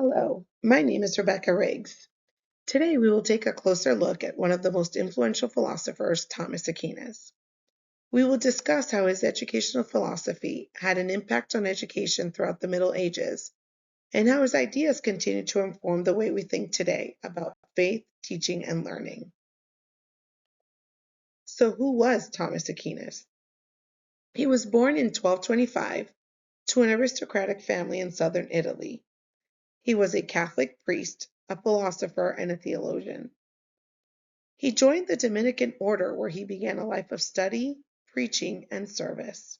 Hello, my name is Rebecca Riggs. Today we will take a closer look at one of the most influential philosophers, Thomas Aquinas. We will discuss how his educational philosophy had an impact on education throughout the Middle Ages and how his ideas continue to inform the way we think today about faith, teaching, and learning. So who was Thomas Aquinas? He was born in 1225 to an aristocratic family in southern Italy. He was a Catholic priest, a philosopher, and a theologian. He joined the Dominican order where he began a life of study, preaching, and service.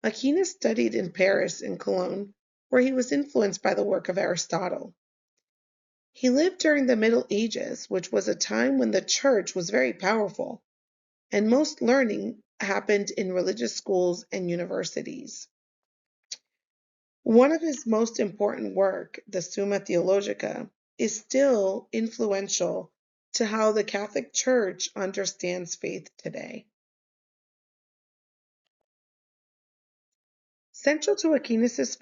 Aquinas studied in Paris and Cologne, where he was influenced by the work of Aristotle. He lived during the Middle Ages, which was a time when the church was very powerful, and most learning happened in religious schools and universities. One of his most important work, the Summa Theologica, is still influential to how the Catholic Church understands faith today. Central to Aquinas'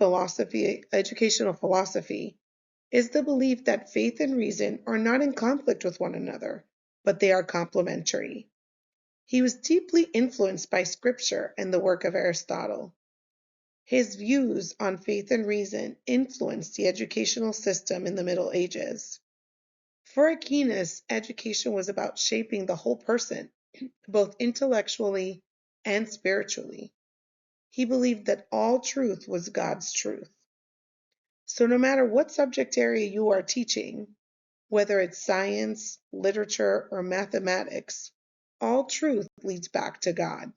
educational philosophy, is the belief that faith and reason are not in conflict with one another, but they are complementary. He was deeply influenced by Scripture and the work of Aristotle. His views on faith and reason influenced the educational system in the Middle Ages. For Aquinas, education was about shaping the whole person, both intellectually and spiritually. He believed that all truth was God's truth. So no matter what subject area you are teaching, whether it's science, literature, or mathematics, all truth leads back to God.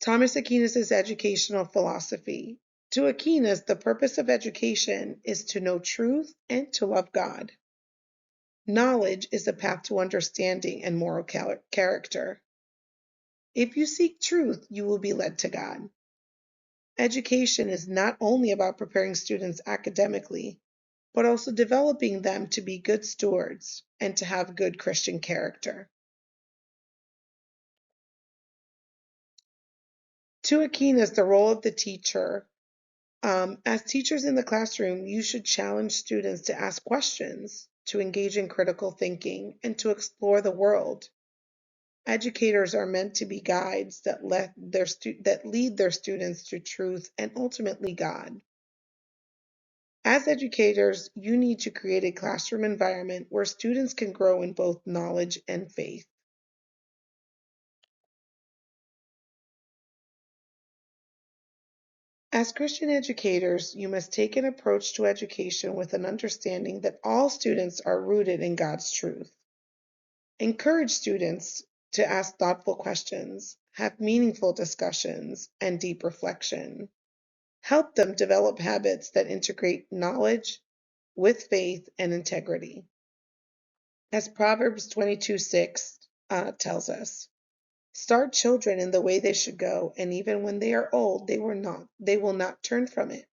Thomas Aquinas' educational philosophy. To Aquinas, the purpose of education is to know truth and to love God. Knowledge is a path to understanding and moral character. If you seek truth, you will be led to God. Education is not only about preparing students academically, but also developing them to be good stewards and to have good Christian character. To Aquinas, the role of the teacher. As teachers in the classroom, you should challenge students to ask questions, to engage in critical thinking, and to explore the world. Educators are meant to be guides that lead their students to truth and ultimately God. As educators, you need to create a classroom environment where students can grow in both knowledge and faith. As Christian educators, you must take an approach to education with an understanding that all students are rooted in God's truth. Encourage students to ask thoughtful questions, have meaningful discussions, and deep reflection. Help them develop habits that integrate knowledge with faith and integrity. As Proverbs 22:6 tells us, start children in the way they should go, and even when they are old, they will not turn from it.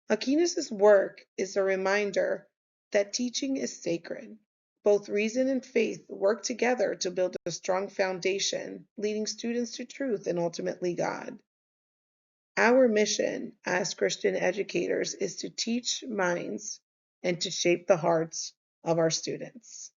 Aquinas' work is a reminder that teaching is sacred. Both reason and faith work together to build a strong foundation, leading students to truth and ultimately God. Our mission as Christian educators is to teach minds and to shape the hearts of our students.